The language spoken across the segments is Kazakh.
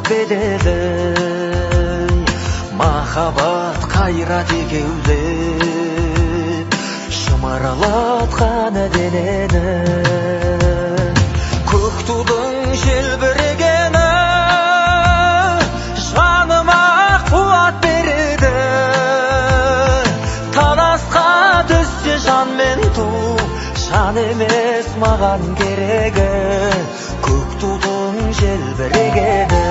bedeli махаббат қайрат екеулеп шымырлатқан денені көк тудың желбірегені жаныма қуат береді таласқа түссе жан мен ту жан емес маған керегі көк тудың желбірегені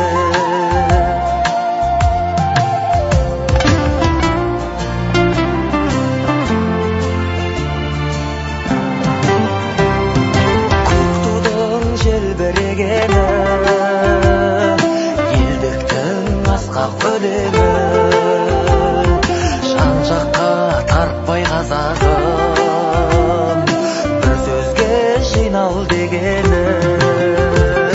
желбіреген